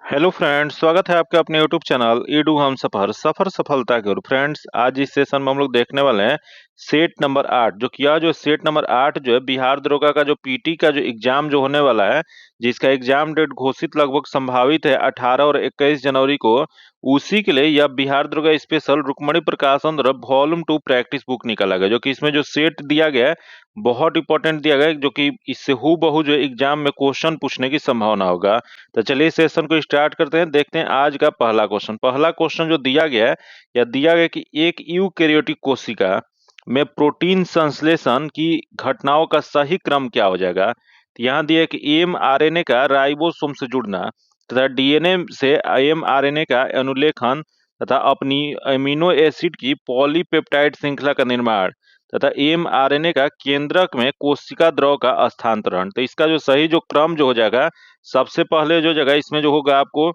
Hello friends, स्वागत है आपके अपने यूट्यूब चैनल ईडू हम सफर सफर सफलता की ओर। फ्रेंड्स, आज इस सेशन में हम लोग देखने वाले हैं सेट नंबर 8। जो सेट नंबर 8 जो है बिहार दरोगा का जो पीटी का जो एग्जाम जो होने वाला है, जिसका एग्जाम डेट घोषित लगभग संभावित है 18 और 21 जनवरी को। उसी के लिए यह बिहार दरोगा स्पेशल रुक्मणी प्रकाशन द्वारा वॉल्यूम 2 प्रैक्टिस बुक निकाला गया, जो कि इसमें जो सेट दिया गया है बहुत इंपॉर्टेंट दिया गया है, जो कि इससे हूबहू जो एग्जाम में क्वेश्चन पूछने की संभावना होगा। तो चलिए सेशन को स्टार्ट करते हैं। देखते हैं आज का पहला क्वेश्चन जो दिया गया है, या दिया गया कि एक यूकेरियोटिक कोशिका में प्रोटीन संश्लेषण की घटनाओं का सही क्रम क्या हो जाएगा। तो यहाँ दिया है कि एमआरएनए का राइबोसोम से जुड़ना तथा डीएनए से एमआरएनए का अनुलेखन तथा अपनी अमीनो एसिड की पॉलीपेप्टाइड श्रृंखला का निर्माण तथा एमआरएनए का केंद्रक में कोशिका द्रव का स्थानांतरण। तो इसका जो सही जो क्रम जो हो जाएगा, सबसे पहले जो जगह इसमें जो होगा आपको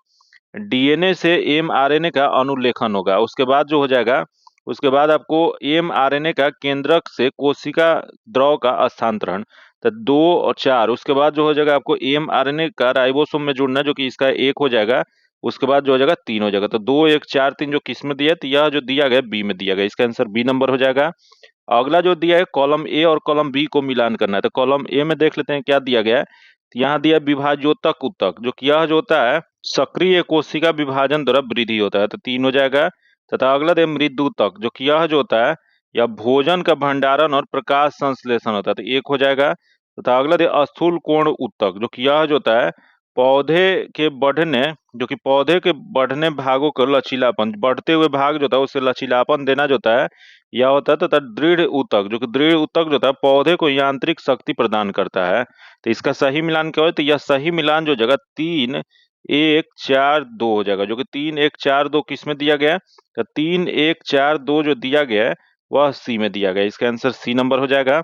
डीएनए से एमआरएनए का अनुलेखन होगा। उसके बाद जो हो जाएगा, उसके बाद आपको एमआरएनए का केंद्रक से कोशिका द्रव का स्थानांतरण। तो 2 और 4, उसके बाद जो हो जाएगा आपको एमआरएनए का राइबोसोम में जुड़ना, जो कि इसका 1 हो जाएगा। उसके बाद जो हो जाएगा 3 हो जाएगा। तो 2 1 4 3 जो किस में दिया है, तो यह जो दिया गया बी में दिया गया, इसका आंसर बी नंबर हो जाएगा। अगला जो दिया है कॉलम ए और कॉलम बी को मिलान करना है। तो कॉलम ए में देख लेते हैं क्या दिया गया है। तो यहाँ दिया विभाज्योतक ऊतक, जो कि यह जो होता है सक्रिय कोशिका विभाजन द्वारा वृद्धि होता है, तो 3 हो जाएगा। तथा अगला दिया मृदूतक, जो कि यह जो होता है यह भोजन का भंडारण और प्रकाश संश्लेषण होता है, तो 1 हो जाएगा। तथा अगला दिया स्थूल कोण ऊतक, जो कि यह जो होता है पौधे के बढ़ने, जो कि पौधे के बढ़ने भागों को लचीलापन, बढ़ते हुए भाग जो होता है उसे लचीलापन देना जो होता है यह होता है। तथा दृढ़ ऊतक, जो कि दृढ़ ऊतक जो होता है पौधे को यांत्रिक शक्ति प्रदान करता है। तो इसका सही मिलान क्या हो, तो यह सही मिलान जो जगह 3 1 4 2 हो जाएगा, जो कि 3 1 4 2 किस में दिया गया है। तो 3 1 4 2 जो दिया गया है वह सी में दिया गया है, इसका आंसर सी नंबर हो जाएगा।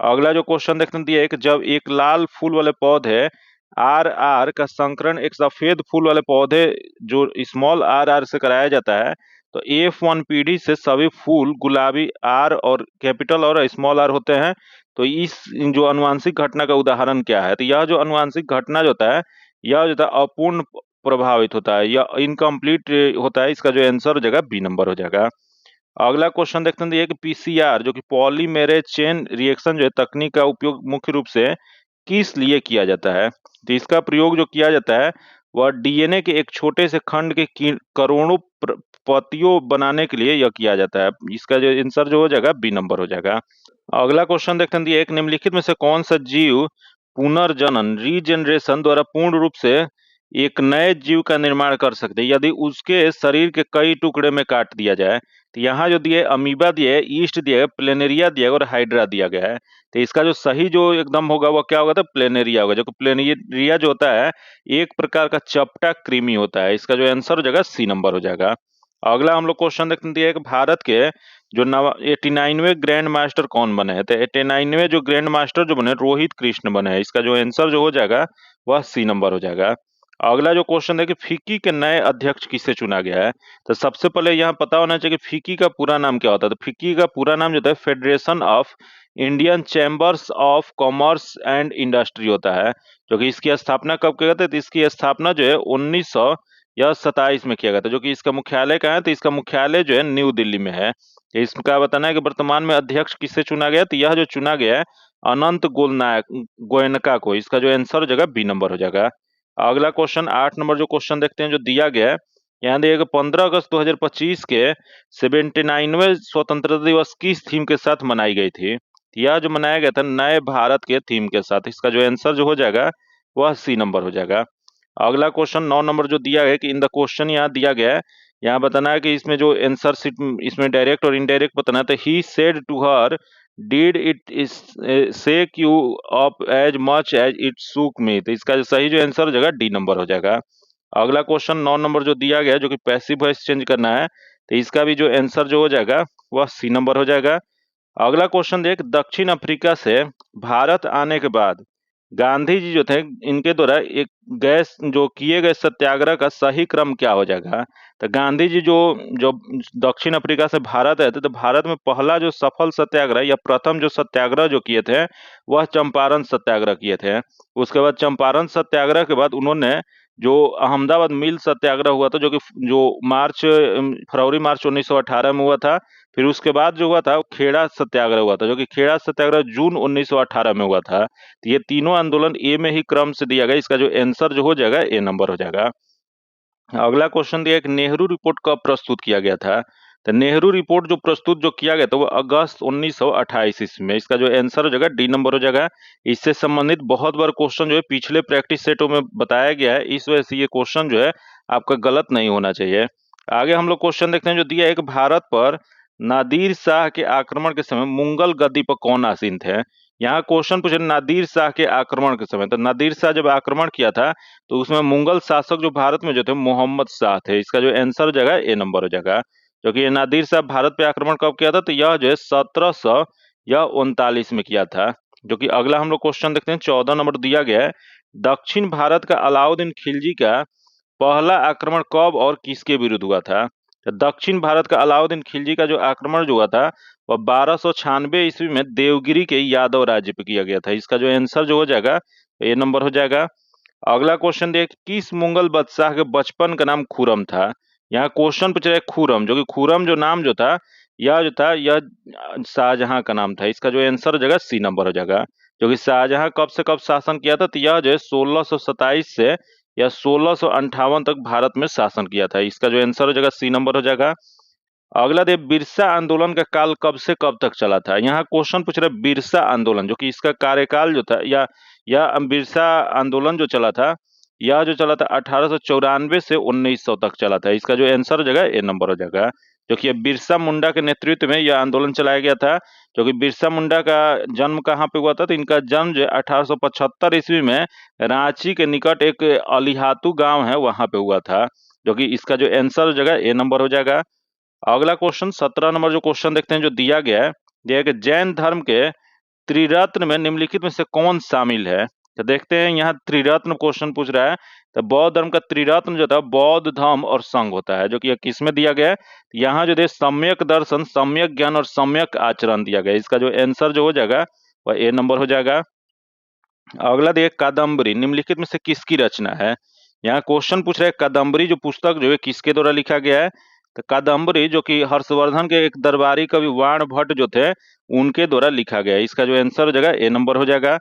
अगला जो क्वेश्चन देखते हैं दिया है कि जब एक लाल फूल वाले पौधे आर आर का संकरण एक सफेद फूल वाले पौधे जो स्मॉल आर आर से कराया जाता है, तो F1 पीढ़ी से सभी फूल गुलाबी आर और कैपिटल और स्मॉल आर होते हैं। तो इस जो अनुवांशिक घटना का उदाहरण क्या है, तो यह जो अनुवांशिक घटना जो होता है यह जो होता है अपूर्ण प्रभावित होता है या इनकम्प्लीट होता है। इसका जो आंसर हो जाएगा बी नंबर हो जाएगा। अगला क्वेश्चन देखते हैं ये कि पीसीआर, जो कि पॉलीमेरेज चेन रिएक्शन जो है तकनीक का उपयोग मुख्य रूप से किस लिए किया जाता है। तो इसका प्रयोग जो किया जाता है वह डीएनए के एक छोटे से खंड के करोड़ों प्रतियों बनाने के लिए यह किया जाता है। इसका जो आंसर जो हो जाएगा बी नंबर हो जाएगा। अगला क्वेश्चन देखते हैं एक निम्नलिखित में से कौन सा जीव पुनर्जनन रीजनरेशन द्वारा पूर्ण रूप से एक नए जीव का निर्माण कर सकते हैं यदि उसके शरीर के कई टुकड़े में काट दिया जाए। तो यहाँ जो दिए अमीबा दिया है, ईस्ट दिया है, प्लेनेरिया दिया है और हाइड्रा दिया गया है। तो इसका जो सही जो एकदम होगा वह क्या होगा, तो प्लेनेरिया होगा, जो कि प्लेनेरिया जो होता है एक प्रकार का चपटा कृमि होता है। इसका जो आंसर हो जाएगा सी नंबर हो जाएगा। अगला हम लोग क्वेश्चन देखते हैं कि भारत के जो 89वें ग्रैंड मास्टर कौन बने हैं। तो 89वें जो ग्रैंड मास्टर जो बने रोहित कृष्ण बने हैं। इसका जो आंसर जो हो जाएगा वह सी नंबर हो जाएगा। अगला जो क्वेश्चन है कि फिक्की के नए अध्यक्ष किसे चुना गया है। तो सबसे पहले यहाँ पता होना चाहिए कि फिक्की का पूरा नाम क्या होता है। तो फिक्की का पूरा नाम जो होता है federation of Indian chambers of commerce and industry होता है, जो कि इसकी स्थापना कब किया गया था। तो इसकी स्थापना जो है 1927 में किया गया था। जो कि इसका मुख्यालय कहाँ है, तो इसका मुख्यालय जो है न्यू दिल्ली में है। इसका बताना है कि वर्तमान में अध्यक्ष किससे चुना गया, तो यह जो चुना गया है अनंत गोयनका को। इसका जो आंसर हो जाएगा बी नंबर हो जाएगा। अगला क्वेश्चन 8 नंबर जो क्वेश्चन देखते हैं जो दिया गया है, यहाँ दिया 15 अगस्त 2025 के 79वें स्वतंत्रता दिवस किस थीम के साथ मनाई गई थी। यह जो मनाया गया था नए भारत के थीम के साथ। इसका जो आंसर जो हो जाएगा वह सी नंबर हो जाएगा। अगला क्वेश्चन 9 नंबर जो दिया है कि इन द क्वेश्चन यहाँ दिया गया है, यहाँ बताना है कि इसमें जो आंसर सीट इसमें डायरेक्ट और इनडायरेक्ट बताना है। तो he said to her did it is shake you up as much as it shook me. तो इसका जो सही जो आंसर हो जाएगा डी नंबर हो जाएगा। अगला क्वेश्चन 9 नंबर जो दिया गया है जो कि पैसिव वॉइस चेंज करना है, तो इसका भी जो आंसर जो हो जाएगा वह सी नंबर हो जाएगा। अगला क्वेश्चन देख, दक्षिण अफ्रीका से भारत आने के बाद गांधी जी जो थे इनके द्वारा एक गैस जो किए गए सत्याग्रह का सही क्रम क्या हो जाएगा। तो गांधी जी जो जो दक्षिण अफ्रीका से भारत आए थे, तो भारत में पहला जो सफल सत्याग्रह या प्रथम जो सत्याग्रह जो किए थे वह चंपारण सत्याग्रह किए थे। उसके बाद चंपारण सत्याग्रह के बाद उन्होंने जो अहमदाबाद मिल सत्याग्रह हुआ था, जो फरवरी मार्च 1918 में हुआ था। फिर उसके बाद जो हुआ था वो खेड़ा सत्याग्रह हुआ था, जो कि खेड़ा सत्याग्रह जून 1918 में हुआ था। तो ये तीनों आंदोलन ए में ही क्रम से दिया गया। इसका जो आंसर जो हो जाएगा ए नंबर हो जाएगा। अगला क्वेश्चन दिया कि नेहरू रिपोर्ट कब प्रस्तुत किया गया था। तो नेहरू रिपोर्ट जो किया गया था वो अगस्त 1928 ईस्वी में। इसका जो आंसर हो जाएगा डी नंबर हो जाएगा। इससे संबंधित बहुत बार क्वेश्चन जो है पिछले प्रैक्टिस सेटों में बताया गया है, इस वजह से ये क्वेश्चन जो है आपका गलत नहीं होना चाहिए। आगे हम लोग क्वेश्चन देखते हैं जो दिया है कि भारत पर नादिर शाह के आक्रमण के समय मुगल गद्दी पर कौन आसीन थे। यहाँ क्वेश्चन पूछे नादिर शाह के आक्रमण के समय, तो नादिर शाह जब आक्रमण किया था तो उसमें मुगल शासक जो भारत में जो थे मोहम्मद शाह थे। इसका जो आंसर हो जाएगा ए नंबर हो जाएगा। क्योंकि ये नादिर शाह भारत पे आक्रमण कब किया था, तो यह जो है 1739 में किया था। जो कि अगला हम लोग क्वेश्चन देखते हैं 14 नंबर दिया गया है, दक्षिण भारत का अलाउद्दीन खिलजी का पहला आक्रमण कब और किसके विरुद्ध हुआ था। तो दक्षिण भारत का अलाउद्दीन खिलजी का जो आक्रमण जो हुआ था वह 1296 ईस्वी में देवगिरी के यादव राज्य पे किया गया था। इसका जो आंसर जो हो जाएगा ए नंबर हो जाएगा। अगला क्वेश्चन देख, किस मुगल बादशाह के बचपन का नाम खुरम था। यहाँ क्वेश्चन पूछ रहा है खुरम, जो कि खुरम जो नाम यह शाहजहां का नाम था। इसका जो आंसर हो जाएगा सी नंबर हो जाएगा। जो कि शाहजहां कब से कब शासन किया था, तो यह जो है 1627 से या 1658 तक भारत में शासन किया था। इसका जो आंसर हो जाएगा सी नंबर हो जाएगा। अगला दे, बिरसा आंदोलन का काल कब से कब तक चला था। यहाँ क्वेश्चन पूछ रहा है बिरसा आंदोलन, जो कि इसका कार्यकाल जो था या बिरसा आंदोलन जो चला था, यह जो चला था 1894 से 1900 तक चला था। इसका जो आंसर हो जाएगा ए नंबर हो जाएगा। जो कि बिरसा मुंडा के नेतृत्व में यह आंदोलन चलाया गया था। जो कि बिरसा मुंडा का जन्म कहाँ पे हुआ था, तो इनका जन्म जो 1875 ईस्वी में रांची के निकट एक अलिहातू गांव है वहां पे हुआ था। जो कि इसका जो आंसर हो जाएगा ए नंबर हो जाएगा। अगला क्वेश्चन 17 नंबर जो क्वेश्चन देखते हैं जो दिया गया है, यह है कि जैन धर्म के त्रिरत्न में निम्नलिखित में से कौन शामिल है। तो देखते हैं यहाँ त्रिरत्न क्वेश्चन पूछ रहा है। तो बौद्ध धर्म का त्रिरत्न जो था बौद्ध धर्म और संघ होता है। जो कि किस में दिया गया है, यहाँ जो है सम्यक दर्शन, सम्यक ज्ञान और सम्यक आचरण दिया गया है। इसका जो आंसर जो हो जाएगा वह ए नंबर हो जाएगा। अगला देखिए, कादम्बरी निम्नलिखित में से किसकी रचना है। यहाँ क्वेश्चन पूछ रहे हैं कादम्बरी जो पुस्तक जो है किसके द्वारा लिखा गया है। तो कादम्बरी जो कि हर्षवर्धन के एक दरबारी कवि वाण भट्ट जो थे उनके द्वारा लिखा गया है। इसका जो आंसर हो जाएगा ए नंबर हो जाएगा।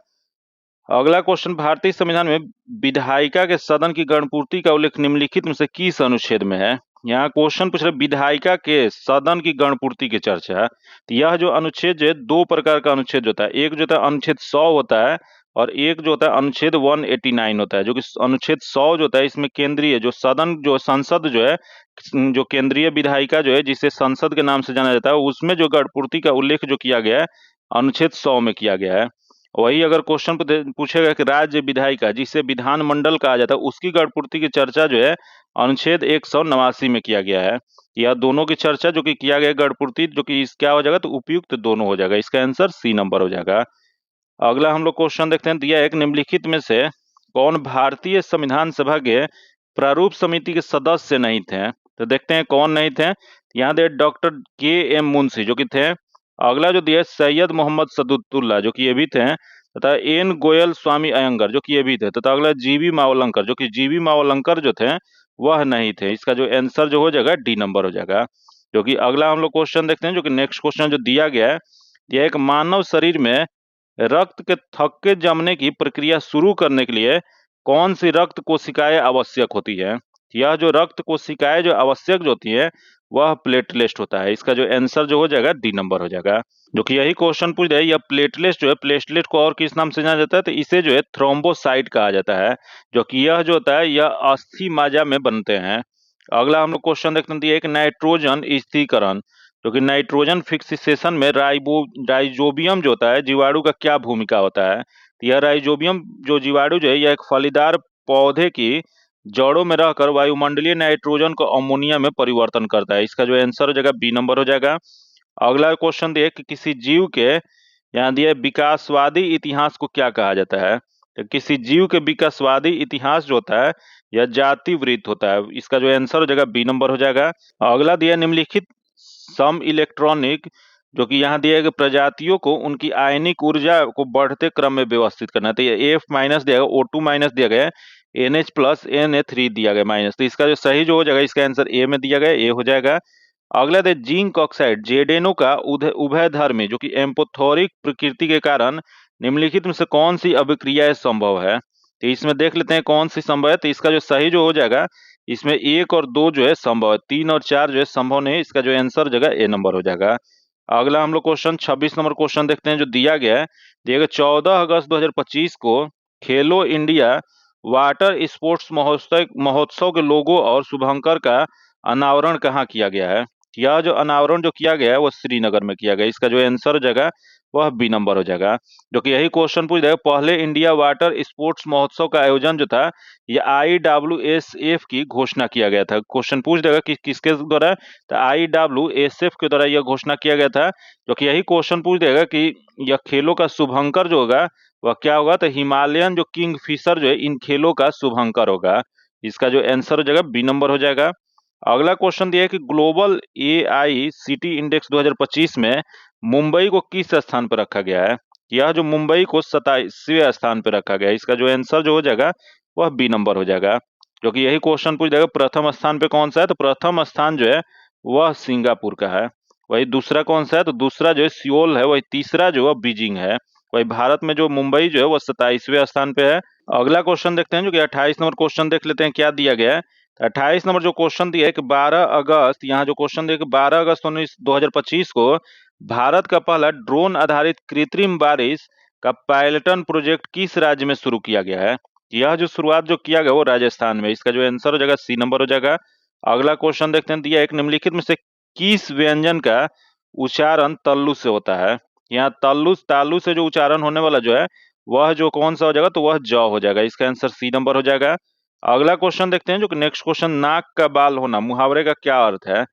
अगला क्वेश्चन, भारतीय संविधान में विधायिका के सदन की गणपूर्ति का उल्लेख निम्नलिखित में से किस अनुच्छेद में है। यहाँ क्वेश्चन पूछ रहे विधायिका के सदन की गणपूर्ति की चर्चा। तो यह जो अनुच्छेद जो है दो प्रकार का अनुच्छेद होता है, एक जो होता है अनुच्छेद 100 होता है और एक जो होता है अनुच्छेद 189 होता है। जो कि अनुच्छेद 100 जो होता है इसमें केंद्रीय जो सदन जो संसद जो है, जो केंद्रीय विधायिका जो है जिसे संसद के नाम से जाना जाता है, उसमें जो गणपूर्ति का उल्लेख जो किया गया है अनुच्छेद 100 में किया गया है। वही अगर क्वेश्चन पूछेगा कि राज्य विधायिका जिसे विधानमंडल कहा जाता है उसकी गणपूर्ति की चर्चा जो है अनुच्छेद 189 में किया गया है। यह दोनों की चर्चा जो कि किया गया गणपूर्ति जो कि क्या हो जाएगा, तो उपयुक्त दोनों हो जाएगा। इसका आंसर सी नंबर हो जाएगा। अगला हम लोग क्वेश्चन देखते हैं, दिया एक निम्नलिखित में से कौन भारतीय संविधान सभा के प्रारूप समिति के सदस्य नहीं थे। तो देखते हैं कौन नहीं थे। यहाँ दे डॉक्टर के.एम. मुंशी जो कि थे। अगला जो दिया सैयद मोहम्मद सदुद्दौला जो कि ये भी थे, तथा एन गोयल स्वामी अयंगर जो कि ये भी थे, तथा अगला जीवी मावलंकर जो कि जीवी मावलंकर जो थे वह नहीं थे। इसका जो आंसर जो हो जाएगा डी नंबर हो जाएगा। जो कि अगला हम लोग क्वेश्चन देखते हैं, जो कि नेक्स्ट क्वेश्चन जो दिया गया है, यह एक मानव शरीर में रक्त के थक्के जमने की प्रक्रिया शुरू करने के लिए कौन सी रक्त कोशिकाएं आवश्यक होती है। यह जो रक्त कोशिकाएं जो आवश्यक जो होती है वह प्लेटलेट होता है। इसका जो आंसर जो हो जाएगा डी नंबर हो जाएगा। जो कि यही क्वेश्चन पूछ रहा है, यह प्लेटलेट जो है प्लेटलेट को और किस नाम से जाना जाता है, तो इसे जो है थ्रोम्बोसाइट कहा जाता है। जो कि यह जो होता है यह अस्थि माजा में बनते हैं। अगला हम लोग क्वेश्चन देखते हैं, एक नाइट्रोजन स्थिरीकरण जो कि नाइट्रोजन फिक्सेशन में राइजोबियम जो होता है जीवाणु का क्या भूमिका होता है। तो यह राइजोबियम जो जीवाणु जो है यह एक फलीदार पौधे की जड़ों में रहकर वायुमंडलीय नाइट्रोजन को अमोनिया में परिवर्तन करता है। इसका जो आंसर हो जाएगा बी नंबर हो जाएगा। अगला क्वेश्चन दिए कि किसी जीव के, यहाँ दिया विकासवादी इतिहास को क्या कहा जाता है। तो किसी जीव के विकासवादी इतिहास जो होता है यह जाति वृत्त होता है। इसका जो आंसर हो जाएगा बी नंबर हो जाएगा। अगला दिया निम्नलिखित सम इलेक्ट्रॉनिक जो कि यहाँ दिया है कि प्रजातियों को उनकी आयनिक ऊर्जा को बढ़ते क्रम में व्यवस्थित करना। तो ये F- दिया गया, O2- दिया गया है। NH प्लस Na3 दिया गया माइनस, तो इसका जो सही जो हो जाएगा, इसका आंसर ए में दिया गया, ए हो जाएगा। अगला दे जिंक ऑक्साइड जेडेनो का उभयधर्मी जो कि एम्पोथोरिक प्रकृति के कारण निम्नलिखित में से कौन सी अभिक्रिया संभव है। तो इसमें देख लेते हैं कौन सी संभव है। तो इसका जो सही जो हो जाएगा, इसमें 1 और 2 जो है संभव है, 3 और 4 जो है संभव नहीं। इसका जो आंसर हो जाएगा ए नंबर हो जाएगा। अगला हम लोग क्वेश्चन 26 नंबर क्वेश्चन देखते हैं जो दिया गया है। दिया गया 14 अगस्त 2025 को खेलो इंडिया वाटर स्पोर्ट्स महोत्सव महोत्सव के लोगो और शुभंकर का अनावरण कहाँ किया गया है। यह जो अनावरण जो किया गया है वो श्रीनगर में किया गया। इसका जो आंसर हो जाएगा वह बी नंबर हो जाएगा। जो कि यही क्वेश्चन पूछ देगा, पहले इंडिया वाटर स्पोर्ट्स महोत्सव का आयोजन जो था ये IWSF की घोषणा किया गया था। क्वेश्चन पूछ देगा कि किसके द्वारा, तो IWSF के द्वारा यह घोषणा किया गया था। जो कि यही क्वेश्चन पूछ देगा कि यह खेलों का शुभंकर जो होगा वह क्या होगा, तो हिमालयन जो किंग फिशर जो है इन खेलों का शुभंकर होगा। इसका जो आंसर हो जाएगा बी नंबर हो जाएगा। अगला क्वेश्चन दिया है कि ग्लोबल AICT इंडेक्स 2025 में मुंबई को किस स्थान पर रखा गया है। यह जो मुंबई को 27वें स्थान पर रखा गया है। इसका जो आंसर जो हो जाएगा वह बी नंबर हो जाएगा। जो कि यही क्वेश्चन पूछ जाएगा प्रथम स्थान पे कौन सा है, तो प्रथम स्थान जो है वह सिंगापुर का है। वही दूसरा कौन सा है, तो दूसरा जो है सियोल है। वही तीसरा जो है बीजिंग है। वही भारत में जो मुंबई जो है वह 27वें स्थान पे है। अगला क्वेश्चन देखते हैं जो कि 28 नंबर क्वेश्चन देख लेते हैं क्या दिया गया है। 28 नंबर जो क्वेश्चन दिया है कि 12 अगस्त, यहाँ जो क्वेश्चन दिया कि 12 अगस्त 2025 को भारत का पहला ड्रोन आधारित कृत्रिम बारिश का पायलटन प्रोजेक्ट किस राज्य में शुरू किया गया है। यह जो शुरुआत जो किया गया वो राजस्थान में। इसका जो आंसर हो जाएगा सी नंबर हो जाएगा। अगला क्वेश्चन देखते हैं, दिया एक निम्नलिखित में से किस व्यंजन का उच्चारण तल्लु से होता है। यहाँ तल्लु तालु से जो उच्चारण होने वाला जो है वह जो कौन सा हो जाएगा, तो वह ज हो जाएगा। इसका आंसर सी नंबर हो जाएगा। अगला क्वेश्चन देखते हैं जो कि नेक्स्ट क्वेश्चन, नाक का बाल होना मुहावरे का क्या अर्थ है।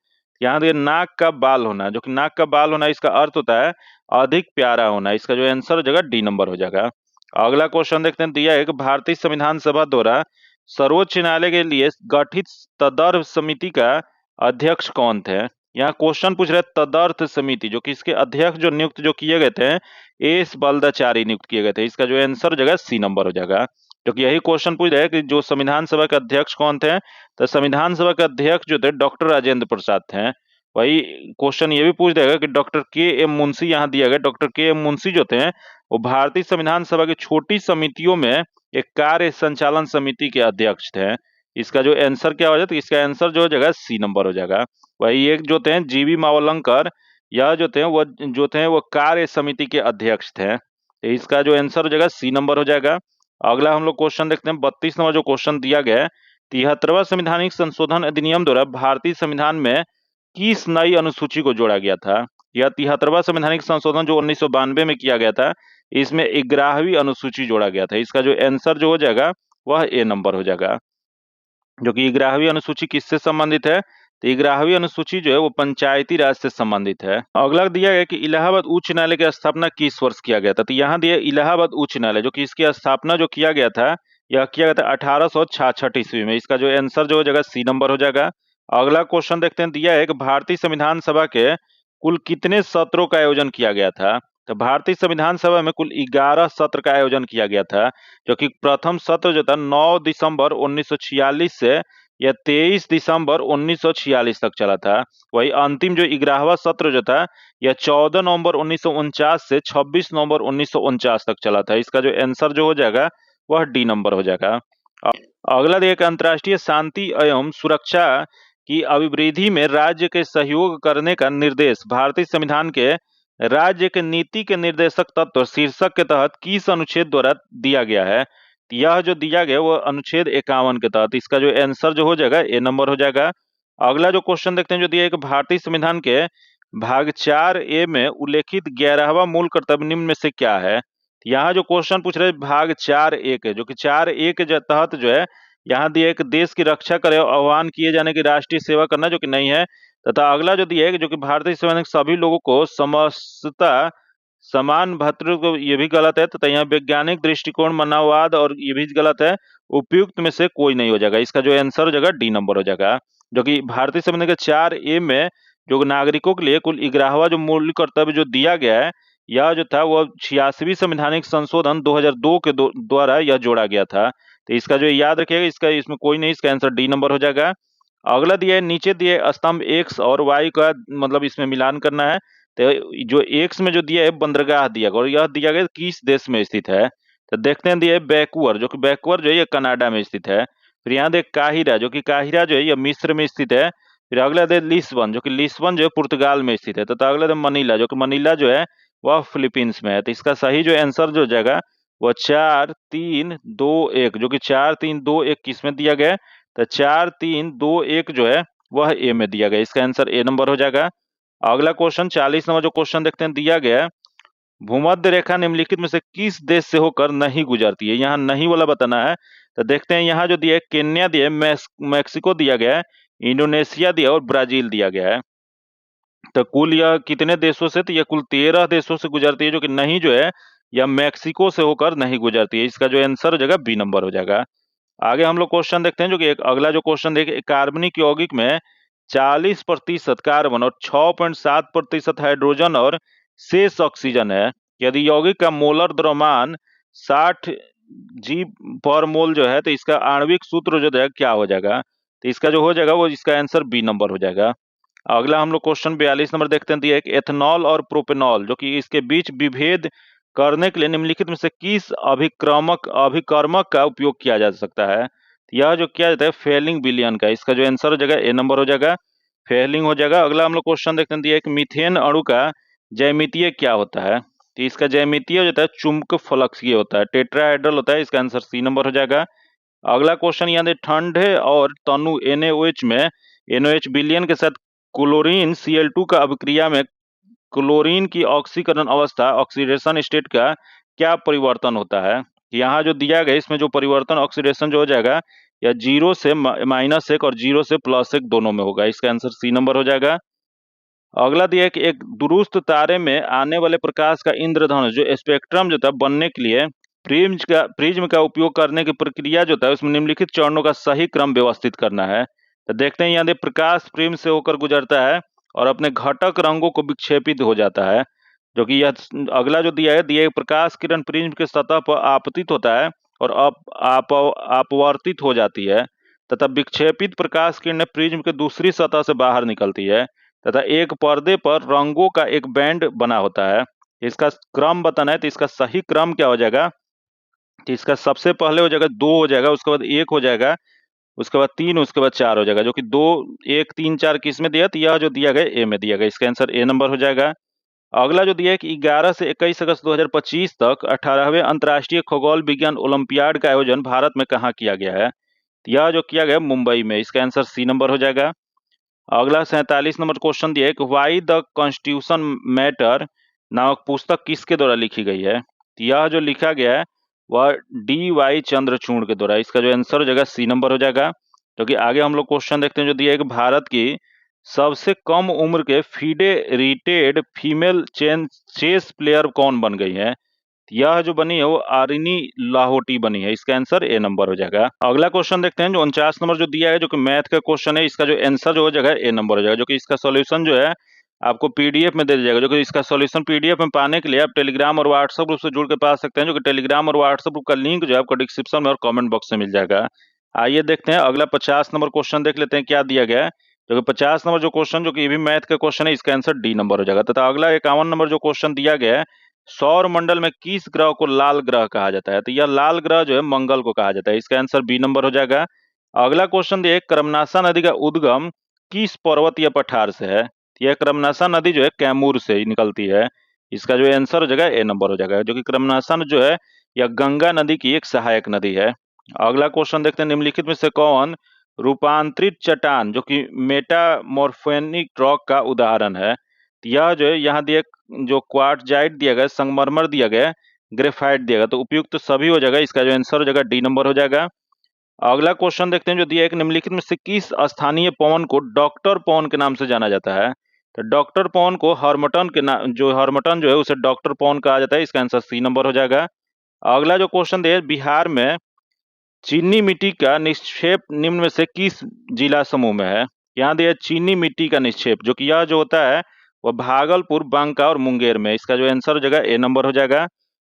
यहाँ देखिए नाक का बाल होना, जो कि नाक का बाल होना इसका अर्थ होता है अधिक प्यारा होना। इसका जो आंसर हो जाएगा डी नंबर हो जाएगा। अगला क्वेश्चन देखते हैं, दिया है कि भारतीय संविधान सभा द्वारा सर्वोच्च न्यायालय के लिए गठित तदर्थ समिति का अध्यक्ष कौन थे। यहाँ क्वेश्चन पूछ रहे हैं तदर्थ समिति, जो कि इसके अध्यक्ष जो नियुक्त जो किए गए थे एस बल्दाचारी नियुक्त किए गए थे। इसका जो आंसर हो जाएगा सी नंबर हो जाएगा। जो कि यही क्वेश्चन पूछ रहे हैं कि जो संविधान सभा के अध्यक्ष कौन थे, तो संविधान सभा के अध्यक्ष जो थे डॉक्टर राजेंद्र प्रसाद थे। वही क्वेश्चन ये भी पूछ देगा कि डॉक्टर KM मुंशी यहाँ दिया गया। डॉक्टर KM मुंशी जो थे वो भारतीय संविधान सभा की छोटी समितियों में एक कार्य संचालन समिति के अध्यक्ष थे। इसका जो आंसर क्या हो जाएगा, तो इसका आंसर जो हो जाएगा सी नंबर हो जाएगा। वही एक जो थे GV मावलंकर, यह जो थे वो कार्य समिति के अध्यक्ष थे। तो इसका जो आंसर हो जाएगा सी नंबर हो जाएगा। अगला हम लोग क्वेश्चन देखते हैं 32 नंबर जो क्वेश्चन दिया गया है, 73वां संवैधानिक संशोधन अधिनियम द्वारा भारतीय संविधान में किस नई अनुसूची को जोड़ा गया था। यह 73वां संवैधानिक संशोधन जो 1992 में किया गया था, इसमें 11वीं अनुसूची जोड़ा गया था। इसका जो आंसर जो हो जाएगा वह ए नंबर हो जाएगा। जो कि 11वीं अनुसूची किससे संबंधित है, तो 11वीं अनुसूची जो है वो पंचायती राज से संबंधित है। अगला दिया गया कि इलाहाबाद उच्च न्यायालय की स्थापना किस वर्ष किया गया था। तो यहाँ दिया इलाहाबाद उच्च न्यायालय, जो कि इसकी स्थापना जो किया गया था यह किया गया था 1866 ईस्वी में। इसका जो आंसर जो हो जाएगा सी नंबर हो जाएगा। अगला क्वेश्चन देखते हैं, दिया है कि भारतीय संविधान सभा के कुल कितने सत्रों का आयोजन किया गया था। तो भारतीय संविधान सभा में कुल 11 सत्र का आयोजन किया गया था। जो कि प्रथम सत्र जो था 9 दिसंबर 1946 से यह 23 दिसंबर 1946 तक चला था। वही अंतिम जो 11वां सत्र जो था यह 14 नवंबर 1949 से 26 नवंबर 1949 तक चला था। इसका जो आंसर जो हो जाएगा वह डी नंबर हो जाएगा। अगला देखिए, अंतर्राष्ट्रीय शांति एवं सुरक्षा की अभिवृद्धि में राज्य के सहयोग करने का निर्देश भारतीय संविधान के राज्य के नीति के निर्देशक तत्व शीर्षक के तहत किस अनुच्छेद द्वारा दिया गया है। यह जो दिया गया वो अनुच्छेद 51 के तहत। इसका जो आंसर जो हो जाएगा ए नंबर हो जाएगा। अगला जो क्वेश्चन देखते हैं जो दिया है कि भारतीय संविधान के भाग 4A में उल्लेखित 11वां मूल कर्तव्य निम्न में से क्या है। यहाँ जो क्वेश्चन पूछ रहे हैं भाग 4A के, जो कि 4A के तहत जो है यहाँ दिया एक देश की रक्षा करे आह्वान किए जाने की राष्ट्रीय सेवा करना, जो कि नहीं है। तथा अगला जो दिया है जो कि भारतीय संविधान सभी लोगों को समस्त समान भ्रातृत्व, ये भी गलत है। तथा यहाँ वैज्ञानिक दृष्टिकोण मानववाद और ये भी गलत है। उपयुक्त में से कोई नहीं हो जाएगा। इसका जो आंसर हो जाएगा डी नंबर हो जाएगा। जो कि भारतीय संविधान के 4A में जो नागरिकों के लिए कुल 11वां जो मूल कर्तव्य जो दिया गया है, यह जो था वो 86वीं संवैधानिक संशोधन 2002 के द्वारा यह जोड़ा गया था। तो इसका जो याद रखिएगा, इसका इसमें कोई नहीं, इसका आंसर डी नंबर हो जाएगा। अगला दिया है, नीचे दिए स्तंभ एक्स और वाई का मतलब इसमें मिलान करना है। तो जो एक्स में जो दिया है बंदरगाह दिया गया, और यह दिया गया किस देश में स्थित है। तो देखते हैं, दिया है बैकवर, जो कि बैकवर जो है ये कनाडा में स्थित है। फिर यहाँ देख काहिरा, जो कि काहिरा जो है ये मिस्र में स्थित है। फिर अगला दे लिस्बन, जो कि लिस्बन जो है पुर्तगाल में स्थित है। तो अगला दे मनीला, जो कि मनीला जो है वह फिलीपींस में है। तो इसका सही जो आंसर जो जाएगा वह 4-3-2-1, जो कि 4-3-2-1 किस में दिया गया है, तो 4-3-2-1 जो है वह ए में दिया गया। इसका आंसर ए नंबर हो जाएगा। अगला क्वेश्चन 40 नंबर जो क्वेश्चन देखते हैं, दिया गया है भूमध्य रेखा निम्नलिखित में से किस देश से होकर नहीं गुजरती है। यहाँ नहीं वाला बताना है। तो देखते हैं, यहाँ जो दिया है केन्या दिया है, मैक्सिको दिया गया है, इंडोनेशिया दिया और ब्राजील दिया गया है। तो कुल यह कितने देशों से, तो यह कुल 13 देशों से गुजरती है, जो कि नहीं जो है यह मैक्सिको से होकर नहीं गुजरती है। इसका जो आंसर हो जाएगा बी नंबर हो जाएगा। आगे हम लोग क्वेश्चन देखते हैं, जो कि एक अगला जो क्वेश्चन देखिए, कार्बनिक यौगिक में 40% कार्बन और 6.7% हाइड्रोजन और शेष ऑक्सीजन है। यदि यौगिक का मोलर द्रव्यमान 60 जी पर मोल जो है, तो इसका आणविक सूत्र जो है क्या हो जाएगा। तो इसका जो हो जाएगा वो इसका आंसर बी नंबर हो जाएगा। अगला हम लोग क्वेश्चन 42 नंबर देखते हैं, दिया एक एथेनॉल और प्रोपेनॉल, जो कि इसके बीच विभेद करने के लिए निम्नलिखित में से किस अभिकर्मक का उपयोग किया जा सकता है। यह जो किया जाता है फेलिंग विलयन का। इसका जो आंसर हो जाएगा ए नंबर हो जाएगा, फेलिंग हो जाएगा। अगला हम लोग क्वेश्चन देखते हैं, दिया एक मीथेन अणु का ज्यामितीय क्या होता है। तो इसका ज्यामितीय हो जाता है चुंबक फलकीय होता है, टेट्राहेड्रल होता है। इसका आंसर सी नंबर हो जाएगा। अगला क्वेश्चन यहाँ दे ठंडे और तनु NaOH में NaOH विलयन के साथ क्लोरीन Cl2 का अभिक्रिया में क्लोरीन की ऑक्सीकरण अवस्था ऑक्सीडेशन स्टेट का क्या परिवर्तन होता है। यहाँ जो दिया गया इसमें जो परिवर्तन ऑक्सीडेशन जो हो जाएगा या 0 से -1 और 0 से +1 दोनों में होगा। इसका आंसर सी नंबर हो जाएगा। अगला दिया है कि एक दुरुस्त तारे में आने वाले प्रकाश का इंद्रधनुष जो स्पेक्ट्रम जो था बनने के लिए प्रिज्म का उपयोग करने की प्रक्रिया जो था उसमें निम्नलिखित चरणों का सही क्रम व्यवस्थित करना है। तो देखते हैं, यहाँ प्रकाश प्रिज्म से होकर गुजरता है और अपने घटक रंगों को विक्षेपित हो जाता है, जो कि यह अगला जो दिया है प्रकाश किरण प्रिज्म के सतह पर आपतित होता है और अपवर्तित हो जाती है तथा विक्षेपित प्रकाश किरण प्रिज्म के दूसरी सतह से बाहर निकलती है तथा एक पर्दे पर रंगों का एक बैंड बना होता है। इसका क्रम बताना है, तो इसका सही क्रम क्या हो जाएगा। तो इसका सबसे पहले हो जाएगा 2 हो जाएगा, उसके बाद 1 हो जाएगा, उसके बाद 3, उसके बाद 4 हो जाएगा, जो कि 2, 1, 3, 4 किस में दिया, तो यह जो दिया गया ए में दिया गया। इसका आंसर ए नंबर हो जाएगा। अगला जो दिया है कि 11 से 21 अगस्त 2025 तक 18वें अंतर्राष्ट्रीय खगोल विज्ञान ओलंपियाड का आयोजन भारत में कहाँ किया गया है। यह जो किया गया मुंबई में। इसका आंसर सी नंबर हो जाएगा। अगला 47 नंबर क्वेश्चन दिया है कि वाई द कॉन्स्टिट्यूशन मैटर नामक पुस्तक किसके द्वारा लिखी गई है। यह जो लिखा गया है वह DY चंद्रचूड़ के द्वारा। इसका जो आंसर हो जाएगा सी नंबर हो जाएगा। क्योंकि आगे हम लोग क्वेश्चन देखते हैं, जो दिया है कि भारत की सबसे कम उम्र के फीडे रिटेड फीमेल चेस प्लेयर कौन बन गई है। यह जो बनी है वो आरिनी लाहोटी बनी है। इसका आंसर ए नंबर हो जाएगा। अगला क्वेश्चन देखते हैं, जो 49 नंबर जो दिया है, जो कि मैथ का क्वेश्चन है। इसका जो आंसर जो हो जाएगा ए नंबर हो जाएगा, जो कि इसका सॉल्यूशन जो है आपको PDF में दे दिया जाएगा। जो कि इसका सॉल्यूशन PDF में पाने के लिए आप टेलीग्राम और व्हाट्सएप ग्रुप से जुड़ के पा सकते हैं, जो कि टेलीग्राम और व्हाट्सएप ग्रुप का लिंक जो है आपको डिस्क्रिप्शन में और कमेंट बॉक्स में मिल जाएगा। आइए देखते हैं अगला 50 नंबर क्वेश्चन देख लेते हैं क्या दिया गया है। जो कि 50 नंबर जो क्वेश्चन जो कि ये भी मैथ का क्वेश्चन है, इसका आंसर डी नंबर हो जाएगा। तथा अगला 51 नंबर जो क्वेश्चन दिया गया है, सौर मंडल में किस ग्रह को लाल ग्रह कहा जाता है। तो यह लाल ग्रह जो है मंगल को कहा जाता है। इसका आंसर बी नंबर हो जाएगा। अगला क्वेश्चन दिया है, कर्मनाशा नदी का उद्गम किस पर्वत या पठार से है। यह कर्मनाशा नदी जो है कैमूर से ही निकलती है। इसका जो आंसर हो जाएगा ए नंबर हो जाएगा, जो कि कर्मनाशा जो है यह गंगा नदी की एक सहायक नदी है। अगला क्वेश्चन देखते हैं, निम्नलिखित में से कौन रूपांतरित चट्टान जो कि मेटामॉर्फेनिक रॉक का उदाहरण है। यह जो है यहाँ दिया जो क्वार्टजाइट दिया गया, संगमरमर दिया गया, ग्रेफाइट दिया गया, तो उपयुक्त तो सभी हो जाएगा। इसका जो आंसर हो जाएगा डी नंबर हो जाएगा। अगला क्वेश्चन देखते हैं, जो दिया है कि निम्नलिखित में से किस स्थानीय पवन को डॉक्टर पवन के नाम से जाना जाता है। तो डॉक्टर पवन को हॉर्मटन के नाम जो हॉर्मटन जो है उसे डॉक्टर पवन कहा जाता है। इसका आंसर सी नंबर हो जाएगा। अगला जो क्वेश्चन दिया है, बिहार में चीनी मिट्टी का निक्षेप निम्न में से किस जिला समूह में है। यहाँ दिया चीनी मिट्टी का निक्षेप, जो कि यह जो होता है वह भागलपुर, बांका और मुंगेर में। इसका जो आंसर हो जाएगा ए नंबर हो जाएगा।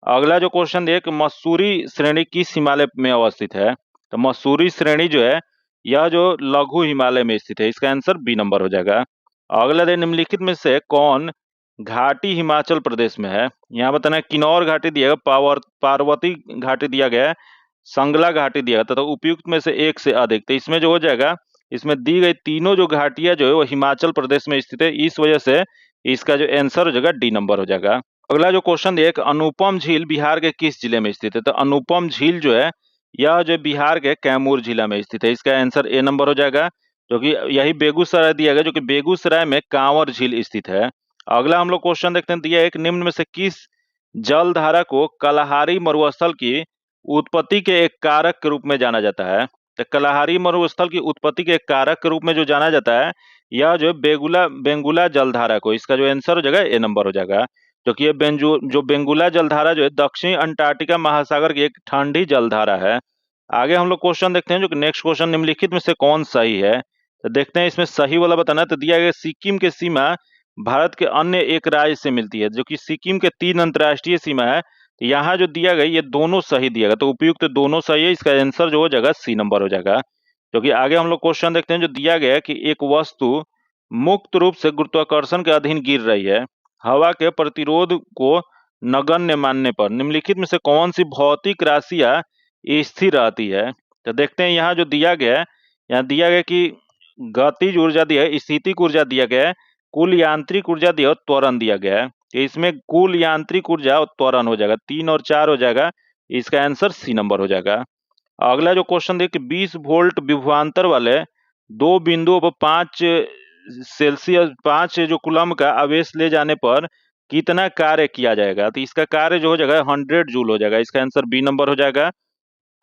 अगला जो क्वेश्चन दिया कि मसूरी श्रेणी किस हिमालय में अवस्थित है? तो मसूरी श्रेणी जो है यह जो लघु हिमालय में स्थित है, इसका आंसर बी नंबर हो जाएगा। अगला दे निम्नलिखित में से कौन घाटी हिमाचल प्रदेश में है? यहाँ बताना है किन्नौर घाटी दिया गया, पार्वती घाटी दिया गया है, संगला घाटी दिया गया, तथा उपयुक्त में से एक से अधिक। तो इसमें जो हो जाएगा, इसमें दी गई तीनों जो घाटियां जो है वो हिमाचल प्रदेश में स्थित है, इस वजह से इसका जो आंसर हो जाएगा डी नंबर हो जाएगा। अगला जो क्वेश्चन है, अनुपम झील बिहार के किस जिले में स्थित है? तो अनुपम झील जो है यह जो बिहार के कैमूर जिला में स्थित है, इसका आंसर ए नंबर हो जाएगा, जो कि यही बेगूसराय दिया गया, जो कि बेगूसराय में कांवर झील स्थित है। अगला हम लोग क्वेश्चन देखते हैं, दिया एक निम्न में से किस जलधारा को कलाहारी मरुस्थल की उत्पत्ति के एक कारक के रूप में जाना जाता है? तो कलाहारी मरुस्थल की उत्पत्ति के एक कारक के रूप में जो जाना जाता है, यह जो बेंगुला जलधारा को, इसका जो आंसर हो जाएगा ए नंबर हो जाएगा, जो कि ये बेंगुला जलधारा जो है दक्षिणी अंटार्कटिका महासागर की एक ठंडी जलधारा है। आगे हम लोग क्वेश्चन देखते हैं, जो कि नेक्स्ट क्वेश्चन निम्नलिखित में से कौन सही है? तो देखते हैं इसमें सही वाला बताना है। तो दिया गया सिक्किम की सीमा भारत के अन्य एक राज्य से मिलती है, जो कि सिक्किम के 3 अंतर्राष्ट्रीय सीमा है। तो यहाँ जो दिया गया ये दोनों सही दिया गया, तो उपयुक्त तो दोनों सही है, इसका आंसर जो हो जाएगा सी नंबर हो जाएगा। जो कि आगे हम लोग क्वेश्चन देखते हैं, जो दिया गया है कि एक वस्तु मुक्त रूप से गुरुत्वाकर्षण के अधीन गिर रही है, हवा के प्रतिरोध को नगण्य मानने पर निम्नलिखित में से कौन सी भौतिक राशियां स्थिर रहती है? तो देखते हैं यहाँ जो दिया गया है, यहाँ दिया गया कि गतिज ऊर्जा दिया है, स्थितिक ऊर्जा दिया गया है, कुल यांत्रिक ऊर्जा दिया और त्वरण दिया गया है। तो इसमें कुल यांत्रिक ऊर्जा और त्वरण हो जाएगा, 3 और 4 हो जाएगा, इसका आंसर सी नंबर हो जाएगा। अगला जो क्वेश्चन देखिए, 20 वोल्ट विभवांतर वाले दो बिंदुओं पर 5 जो कूलम्ब का आवेश ले जाने पर कितना कार्य किया जाएगा? तो इसका कार्य जो हो जाएगा 100 जूल हो जाएगा, इसका आंसर बी नंबर हो जाएगा।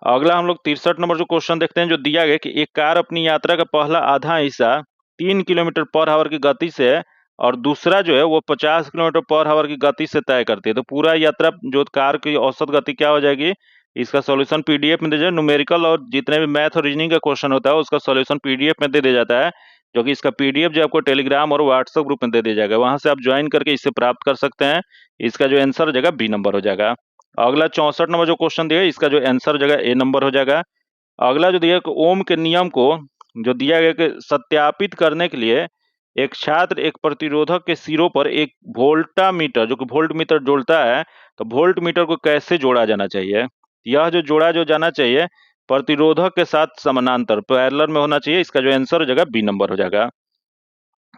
अगला हम लोग 63 नंबर जो क्वेश्चन देखते हैं, जो दिया गया कि एक कार अपनी यात्रा का पहला आधा हिस्सा 3 किलोमीटर पर आवर की गति से और दूसरा जो है वो 50 किलोमीटर पर आवर की गति से तय करती है, तो पूरा यात्रा जो कार की औसत गति क्या हो जाएगी? इसका सॉल्यूशन पीडीएफ में दे दिया, न्यूमेरिकल और जितने भी मैथ और रीजनिंग का क्वेश्चन होता है उसका सॉल्यूशन पीडीएफ में दे दिया जाता है, जो कि इसका पीडीएफ जो आपको टेलीग्राम और व्हाट्सएप ग्रुप में दे दिया जाएगा, वहां से आप ज्वाइन करके इससे प्राप्त कर सकते हैं। इसका जो आंसर हो जाएगा बी नंबर हो जाएगा। अगला 64 नंबर जो क्वेश्चन दिया, इसका जो आंसर हो जाएगा ए नंबर हो जाएगा। अगला जो दिया ओम के नियम को जो दिया गया कि सत्यापित करने के लिए एक छात्र एक प्रतिरोधक के सिरों पर एक वोल्टामीटर जो कि वोल्ट मीटर जोड़ता है, तो वोल्ट मीटर को कैसे जोड़ा जाना चाहिए? यह जो जोड़ा जो जाना चाहिए प्रतिरोधक के साथ समानांतर पैरेलल में होना चाहिए, इसका जो आंसर हो जाएगा बी नंबर हो जाएगा।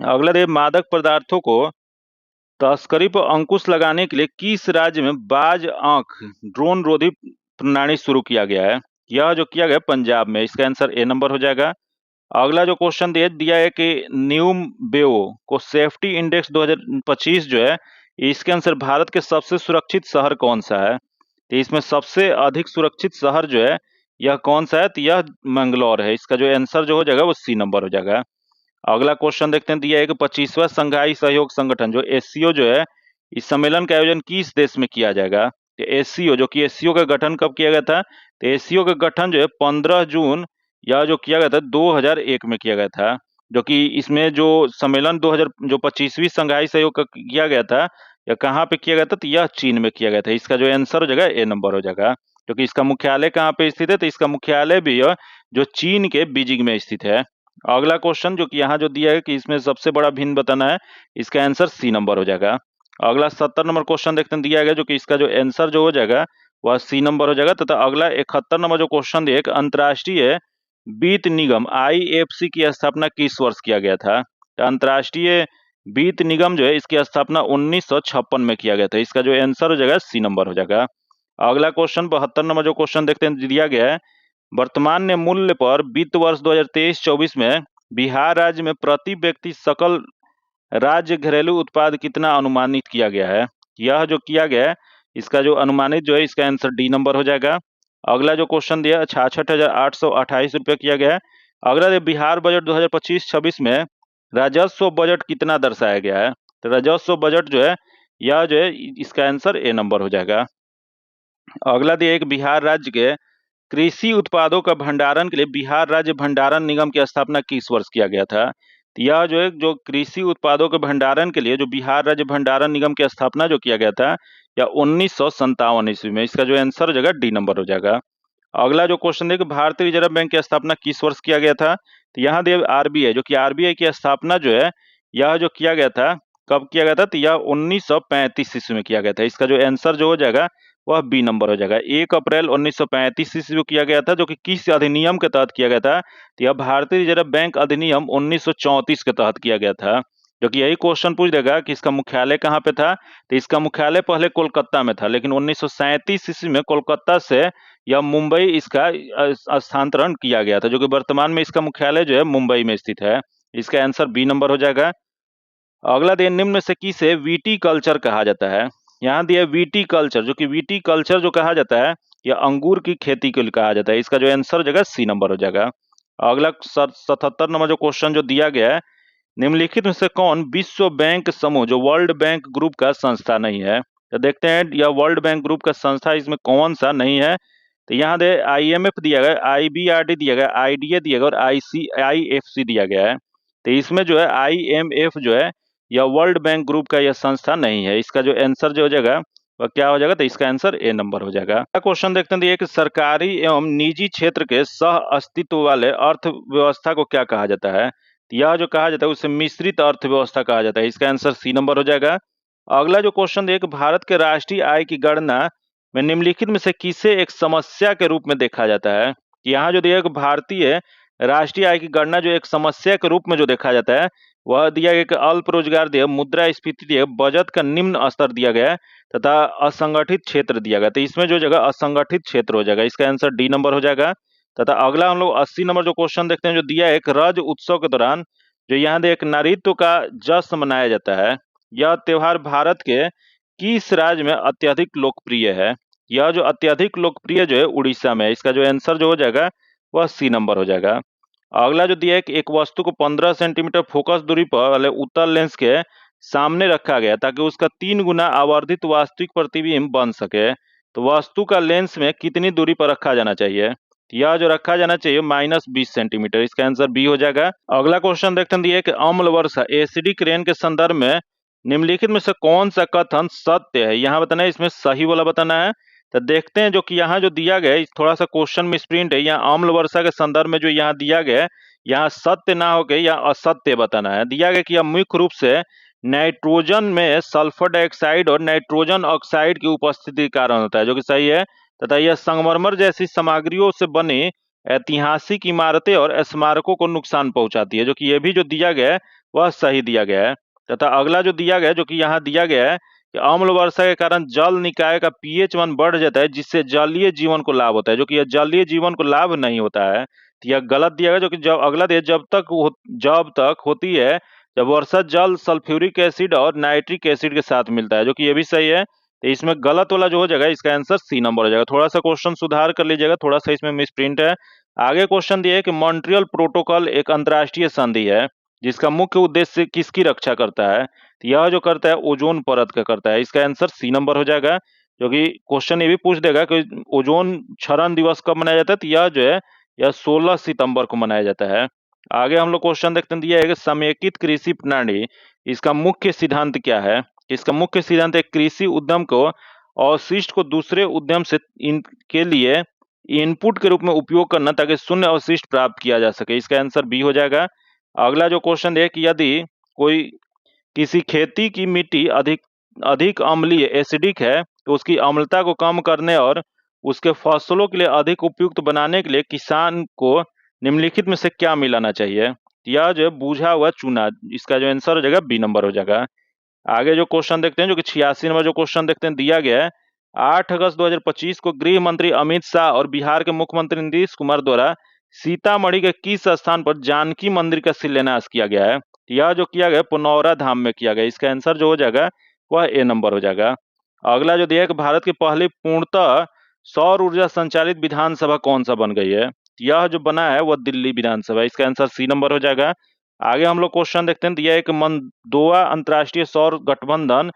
अगला देखिए, मादक पदार्थों को तस्करी पर अंकुश लगाने के लिए किस राज्य में बाज आंख ड्रोन रोधी प्रणाली शुरू किया गया है? यह जो किया गया पंजाब में, इसका आंसर ए नंबर हो जाएगा। अगला जो क्वेश्चन दिया है कि न्यूम बेओ को सेफ्टी इंडेक्स 2025 जो है, इसके आंसर भारत के सबसे सुरक्षित शहर कौन सा है? तो इसमें सबसे अधिक सुरक्षित शहर जो है यह कौन सा है? तो यह मंगलौर है, इसका जो आंसर जो हो जाएगा वो सी नंबर हो जाएगा। अगला क्वेश्चन देखते हैं, दिया है कि 25वां संघाई सहयोग संगठन जो एससीओ जो है, इस सम्मेलन का आयोजन किस देश में किया जाएगा? तो एससीओ जो कि एससीओ का गठन कब किया गया था? तो एससीओ का गठन जो है 15 जून या जो किया गया था 2001 में किया गया था, जो कि इसमें जो सम्मेलन 2000 जो 25वीं संघाई सहयोग का किया गया था, या कहाँ पे किया गया था? तो यह चीन में किया गया था, इसका जो आंसर हो जाएगा ए नंबर हो जाएगा। क्योंकि इसका मुख्यालय कहाँ पे स्थित है? तो इसका मुख्यालय भी जो चीन के बीजिंग में स्थित है। अगला क्वेश्चन जो कि यहाँ जो दिया है कि इसमें सबसे बड़ा भिन्न बताना है, इसका आंसर सी नंबर हो जाएगा। अगला 70 नंबर क्वेश्चन देखते हैं, दिया गया जो कि इसका जो आंसर जो हो जाएगा वह सी नंबर हो जाएगा। तथा अगला 71 नंबर जो क्वेश्चन दिया है, अंतर्राष्ट्रीय वित्त निगम आईएफसी की स्थापना किस वर्ष किया गया था? तो अंतर्राष्ट्रीय वित्त निगम जो है इसकी स्थापना 1956 में किया गया था, इसका जो आंसर हो जाएगा सी नंबर हो जाएगा। अगला क्वेश्चन 72 नंबर जो क्वेश्चन देखते हैं, दिया गया है वर्तमान मूल्य पर वित्त वर्ष 2023-24 में बिहार राज्य में प्रति व्यक्ति सकल राज्य घरेलू उत्पाद कितना अनुमानित किया गया है? यह जो किया गया है इसका जो अनुमानित जो है इसका आंसर डी नंबर हो जाएगा। अगला जो क्वेश्चन दिया 66,828 रुपये किया गया है। अगला जो बिहार बजट 2025-26 में राजस्व बजट कितना दर्शाया गया है? तो राजस्व बजट जो है यह जो है इसका आंसर ए नंबर हो जाएगा। अगला दिया एक बिहार राज्य के कृषि उत्पादों का भंडारण के लिए बिहार राज्य भंडारण निगम की स्थापना किस वर्ष किया गया था? तो यह जो है जो कृषि उत्पादों के भंडारण के लिए जो बिहार राज्य भंडारण निगम की स्थापना जो किया गया था या 1957 ईस्वी में, इसका जो आंसर हो जाएगा डी नंबर हो जाएगा। अगला जो क्वेश्चन है कि भारतीय रिजर्व बैंक की स्थापना किस वर्ष किया गया था, तो यहाँ दिया आरबीआई, जो कि आरबीआई की स्थापना जो है यह जो किया गया था, कब किया गया था, तो यह 1935 ईस्वी में किया गया था। इसका जो आंसर जो हो जाएगा वह बी नंबर हो जाएगा। 1 अप्रैल 1935 ईस्वी को किया गया था, जो कि किस अधिनियम के तहत किया गया था, तो यह भारतीय रिजर्व बैंक अधिनियम 1934 के तहत किया गया था। जो कि यही क्वेश्चन पूछ देगा कि इसका मुख्यालय कहाँ पे था, तो इसका मुख्यालय पहले कोलकाता में था, लेकिन 1937 ईस्वी में कोलकाता से या मुंबई इसका स्थानांतरण किया गया था, जो कि वर्तमान में इसका मुख्यालय जो है मुंबई में स्थित है। इसका आंसर बी नंबर हो जाएगा। अगला दिया निम्न में से किसे वीटी कल्चर कहा जाता है। यहाँ दिया वीटी कल्चर, जो कि वीटी कल्चर जो कहा जाता है यह अंगूर की खेती को कहा जाता है। इसका जो आंसर हो जाएगा सी नंबर हो जाएगा। अगला 77 नंबर जो क्वेश्चन जो दिया गया है, निम्नलिखित में से कौन विश्व बैंक समूह जो वर्ल्ड बैंक ग्रुप का संस्था नहीं है। तो देखते हैं यह वर्ल्ड बैंक ग्रुप का संस्था इसमें कौन सा नहीं है। तो यहाँ दे आईएमएफ दिया गया, आईबीआरडी दिया गया, आईडीए दिया गया और आईसीआईएफसी दिया गया है। तो इसमें जो है आईएमएफ जो है यह वर्ल्ड बैंक ग्रुप का यह संस्था नहीं है। इसका जो आंसर जो हो जाएगा वह क्या हो जाएगा, तो इसका आंसर ए नंबर हो जाएगा। क्वेश्चन देखते हैं कि सरकारी एवं निजी क्षेत्र के सह अस्तित्व वाले अर्थव्यवस्था को क्या कहा जाता है। यह जो कहा जाता है उसे मिश्रित अर्थव्यवस्था कहा जाता है। इसका आंसर सी नंबर हो जाएगा। अगला जो क्वेश्चन है कि भारत के राष्ट्रीय आय की गणना में निम्नलिखित में से किसे एक समस्या के रूप में देखा जाता है। यहाँ जो दिया है कि भारतीय राष्ट्रीय आय की गणना जो एक समस्या के रूप में जो देखा जाता है वह दिया गया कि अल्प रोजगार दिया, मुद्रास्फीति दिया, बजट का निम्न स्तर दिया गया है तथा असंगठित क्षेत्र दिया गया। तो इसमें जो जगह असंगठित क्षेत्र हो जाएगा। इसका आंसर डी नंबर हो जाएगा। तथा अगला हम लोग 80 नंबर जो क्वेश्चन देखते हैं जो दिया है, एक रज उत्सव के दौरान जो यहाँ दे एक नारित्व का जश्न मनाया जाता है। यह त्योहार भारत के किस राज्य में अत्यधिक लोकप्रिय है। यह जो अत्यधिक लोकप्रिय जो है उड़ीसा में है। इसका जो आंसर जो हो जाएगा वह सी नंबर हो जाएगा। अगला जो दिया है कि एक वस्तु को 15 सेंटीमीटर फोकस दूरी पर वाले उत्तल लेंस के सामने रखा गया ताकि उसका 3 गुना आवर्धित वास्तविक प्रतिबिंब बन सके। तो वस्तु का लेंस में कितनी दूरी पर रखा जाना चाहिए। यह जो रखा जाना चाहिए -20 सेंटीमीटर। इसका आंसर बी हो जाएगा। अगला क्वेश्चन देखते हैं दिया है कि अम्ल वर्षा एसिडिक रेन के संदर्भ में निम्नलिखित में से कौन सा कथन सत्य है। यहाँ बताना है, इसमें सही वाला बताना है। तो देखते हैं जो कि यहाँ जो दिया गया है थोड़ा सा क्वेश्चन में स्प्रिंट है। यहाँ अम्ल वर्षा के संदर्भ में जो यहाँ दिया गया है यहाँ सत्य ना होकर या असत्य बताना है। दिया गया कि यह मुख्य रूप से नाइट्रोजन में सल्फर डाइऑक्साइड और नाइट्रोजन ऑक्साइड की उपस्थिति के कारण होता है, जो कि सही है। तथा यह संगमरमर जैसी सामग्रियों से बनी ऐतिहासिक इमारतें और स्मारकों को नुकसान पहुंचाती है, जो कि यह भी जो दिया गया है वह सही दिया गया है। तथा अगला जो दिया गया है जो कि यहाँ दिया गया है कि अम्ल वर्षा के कारण जल निकाय का पीएच मान बढ़ जाता है जिससे जलीय जीवन को लाभ होता है, जो कि यह जलीय जीवन को लाभ नहीं होता है। तो यह गलत दिया गया। जो कि जब अगला दिया जब तक होती है जब वर्षा जल सल्फ्यूरिक एसिड और नाइट्रिक एसिड के साथ मिलता है, जो कि ये भी सही है। तो इसमें गलत वाला जो हो जाएगा इसका आंसर सी नंबर हो जाएगा। थोड़ा सा क्वेश्चन सुधार कर लीजिएगा, थोड़ा सा इसमें मिसप्रिंट है। आगे क्वेश्चन दिया है कि मॉन्ट्रियल प्रोटोकॉल एक अंतर्राष्ट्रीय संधि है जिसका मुख्य उद्देश्य किसकी रक्षा करता है। तो यह जो करता है ओजोन परत का करता है। इसका आंसर सी नंबर हो जाएगा। जो कि क्वेश्चन ये भी पूछ देगा कि ओजोन क्षरण दिवस कब मनाया जाता है। तो यह जो है यह 16 सितंबर को मनाया जाता है। आगे हम लोग क्वेश्चन देखते हैं दिया है कि समेकित कृषि प्रणाली इसका मुख्य सिद्धांत क्या है। इसका मुख्य सिद्धांत है कृषि उद्यम को अवशिष्ट को दूसरे उद्यम से इनके लिए इनपुट के रूप में उपयोग करना ताकि शून्य अवशिष्ट प्राप्त किया जा सके। इसका आंसर बी हो जाएगा। अगला जो क्वेश्चन है कि यदि कोई किसी खेती की मिट्टी अधिक अधिक अम्लीय एसिडिक है तो उसकी अम्लता को कम करने और उसके फसलों के लिए अधिक उपयुक्त बनाने के लिए किसान को निम्नलिखित में से क्या मिलाना चाहिए। यह जो है बूझा हुआ चूना। इसका जो आंसर हो जाएगा बी नंबर हो जाएगा। आगे जो क्वेश्चन देखते हैं जो कि 86 नंबर जो क्वेश्चन देखते हैं दिया गया है 8 अगस्त 2025 को गृह मंत्री अमित शाह और बिहार के मुख्यमंत्री नीतीश कुमार द्वारा सीतामढ़ी के किस स्थान पर जानकी मंदिर का शिलान्यास किया गया है। यह जो किया गया पुनौरा धाम में किया गया। इसका आंसर जो हो जाएगा वह ए नंबर हो जाएगा। अगला जो दिया है कि भारत की पहली पूर्णतः सौर ऊर्जा संचालित विधानसभा कौन सा बन गई है। यह जो बना है वह दिल्ली विधानसभा। इसका आंसर सी नंबर हो जाएगा। आगे हम लोग क्वेश्चन देखते हैं दिया है कि मंदोआ अंतर्राष्ट्रीय सौर गठबंधन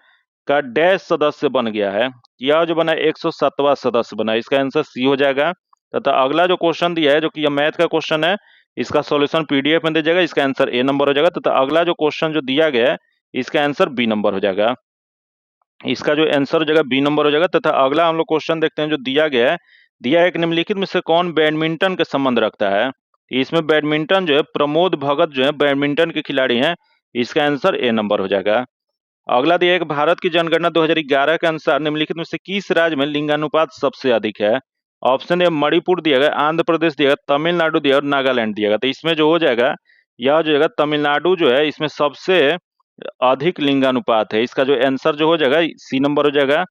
का डैश सदस्य बन गया है। यह जो बना है 107वां सदस्य बना है। इसका आंसर सी हो जाएगा। तथा अगला जो क्वेश्चन दिया है जो कि यह मैथ का क्वेश्चन है इसका सॉल्यूशन पीडीएफ में दे जाएगा, इसका आंसर ए नंबर हो जाएगा। तथा अगला जो क्वेश्चन जो दिया गया है इसका आंसर बी नंबर हो जाएगा। इसका जो आंसर हो जाएगा बी नंबर हो जाएगा। तथा अगला हम लोग क्वेश्चन देखते हैं जो दिया गया है। दिया है कि निम्नलिखित में से कौन बैडमिंटन के संबंध रखता है। इसमें बैडमिंटन जो है प्रमोद भगत जो है बैडमिंटन के खिलाड़ी हैं। इसका आंसर ए नंबर हो जाएगा। अगला दिया है कि भारत की जनगणना 2011 के अनुसार निम्नलिखित में से किस राज्य में लिंगानुपात सबसे अधिक है। ऑप्शन ए मणिपुर दिया गया, आंध्र प्रदेश दिया गया, तमिलनाडु दिया और नागालैंड दिया गया। तो इसमें जो हो जाएगा यह हो जाएगा तमिलनाडु जो है इसमें सबसे अधिक लिंगानुपात है। इसका जो आंसर जो हो जाएगा सी नंबर हो जाएगा।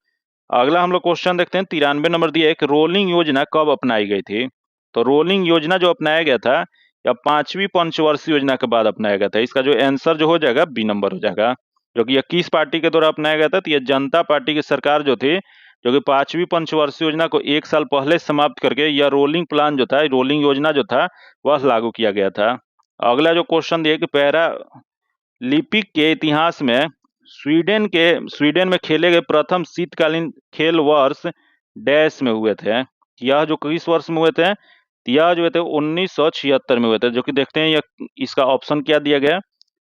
अगला हम लोग क्वेश्चन देखते हैं 93 नंबर दिया है कि रोलिंग योजना कब अपनाई गई थी। तो रोलिंग योजना जो अपनाया गया था या 5वीं पंचवर्षीय योजना के बाद अपनाया गया था। इसका जो आंसर जो हो जाएगा बी नंबर हो जाएगा। जो कि यह किस पार्टी के द्वारा अपनाया गया था, तो यह जनता पार्टी की सरकार जो थी, जो कि 5वीं पंचवर्षीय योजना को 1 साल पहले समाप्त करके यह रोलिंग प्लान जो था, रोलिंग योजना जो था वह लागू किया गया था। अगला जो क्वेश्चन दिया कि पैरा लिपिक के इतिहास में स्वीडन में खेले गए प्रथम शीतकालीन खेल वर्ष डैश में हुए थे। यह जो किस वर्ष में हुए थे, यह जो थे 1976 में हुए थे। जो कि देखते हैं यह इसका ऑप्शन क्या दिया गया।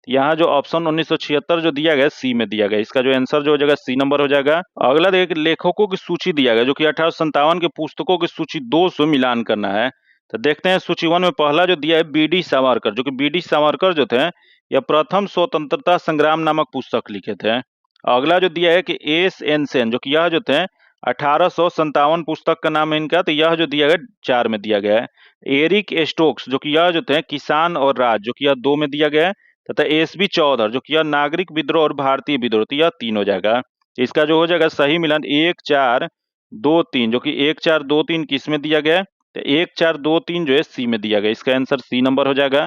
यहाँ जो ऑप्शन 1976 जो दिया गया सी में दिया गया। इसका जो आंसर जो हो जाएगा सी नंबर हो जाएगा। अगला देखिए लेखकों की सूची दिया गया, जो कि 1857 के पुस्तकों की सूची 200 मिलान करना है। तो देखते हैं सूची 1 में पहला जो दिया है बी.डी. सावरकर। जो कि बी.डी. सावरकर जो थे यह प्रथम स्वतंत्रता संग्राम नामक पुस्तक लिखे थे। अगला जो दिया है कि एस.एन. सेन, जो कि यह जो थे 1857 पुस्तक का नाम है इनका। तो यह जो दिया गया 4 में दिया गया है। एरिक स्टोक्स, जो कि यह जो थे किसान और राज, जो कि यह 2 में दिया गया है। तथा एस.बी. चौधर, जो कि यह नागरिक विद्रोह और भारतीय विद्रोह, तो यह 3 हो जाएगा। इसका जो हो जाएगा सही मिलान 1 4 2 3, जो कि 1 4 2 3 किस में दिया गया है, तो 1 4 2 3 जो है सी में दिया गया। इसका आंसर सी नंबर हो जाएगा।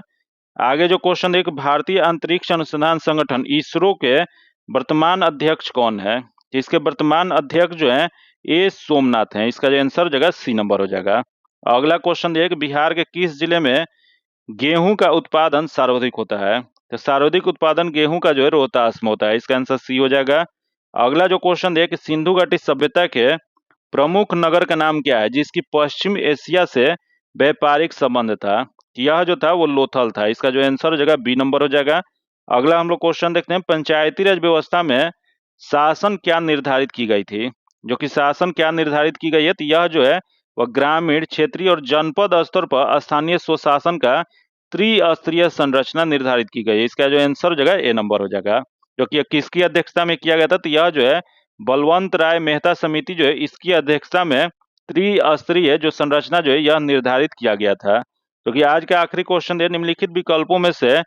आगे जो क्वेश्चन है भारतीय अंतरिक्ष अनुसंधान संगठन इसरो के वर्तमान अध्यक्ष कौन है। इसके वर्तमान अध्यक्ष जो है ए सोमनाथ हैं। इसका जो आंसर हो जाएगा सी नंबर हो जाएगा। अगला क्वेश्चन है कि बिहार के किस जिले में गेहूं का उत्पादन सर्वाधिक होता है। तो सर्वाधिक उत्पादन गेहूं का जो है रोहतास में होता है। इसका आंसर सी हो जाएगा। अगला जो क्वेश्चन है कि सिंधु घाटी सभ्यता के प्रमुख नगर का नाम क्या है जिसकी पश्चिम एशिया से व्यापारिक संबंध था। यह जो था वो लोथल था। इसका जो आंसर हो जाएगा बी नंबर हो जाएगा। अगला हम लोग क्वेश्चन देखते हैं पंचायती राज व्यवस्था में शासन क्या निर्धारित की गई थी। जो कि शासन क्या निर्धारित की गई है, तो यह जो है वह ग्रामीण, क्षेत्रीय और जनपद स्तर पर स्थानीय स्वशासन का त्रिस्तरीय संरचना निर्धारित की गई है। इसका जो आंसर हो जाएगा ए नंबर हो जाएगा। जो कि किसकी अध्यक्षता में किया गया था, तो यह जो है बलवंत राय मेहता समिति जो है इसकी अध्यक्षता में त्रिस्तरीय जो संरचना जो है यह निर्धारित किया गया था। क्योंकि आज का आखिरी क्वेश्चन है निम्नलिखित विकल्पों में से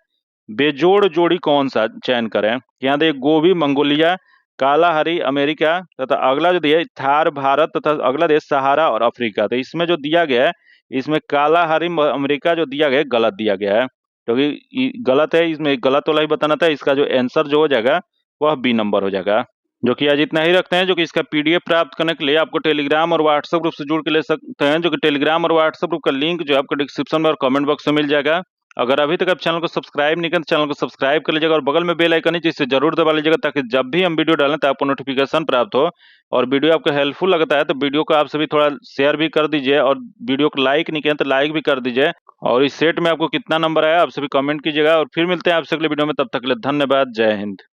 बेजोड़ जोड़ी कौन सा चयन करें। यहाँ देखिए गोभी मंगोलिया, कालाहारी अमेरिका, तथा अगला जो दिया है थार भारत, तथा अगला देश सहारा और अफ्रीका। तो इसमें जो दिया गया है इसमें कालाहारी अमेरिका जो दिया गया है गलत दिया गया है। क्योंकि गलत है, इसमें गलत वाला ही बताना था। इसका जो आंसर जो हो जाएगा वह बी नंबर हो जाएगा। जो कि आज इतना ही रखते हैं। जो कि इसका पीडीएफ प्राप्त करने के लिए आपको टेलीग्राम और व्हाट्सएप ग्रुप से जुड़ के ले सकते हैं। जो कि टेलीग्राम और व्हाट्सएप ग्रुप का लिंक जो है आपको डिस्क्रिप्शन में और कमेंट बॉक्स में मिल जाएगा। अगर अभी तक आप चैनल को सब्सक्राइब नहीं करें तो चैनल को सब्सक्राइब कर लीजिएगा और बगल में बेल आइकन है जिसे जरूर दबा लीजिएगा, ताकि जब भी हम वीडियो डालें तो आपको नोटिफिकेशन प्राप्त हो। और वीडियो आपको हेल्पफुल लगता है तो वीडियो को आप सभी थोड़ा शेयर भी कर दीजिए, और वीडियो को लाइक नहीं किया तो लाइक भी कर दीजिए। और इस सेट में आपको कितना नंबर आया आप सभी कमेंट कीजिएगा। और फिर मिलते हैं आपसे अगले वीडियो में, तब तक के लिए धन्यवाद। जय हिंद।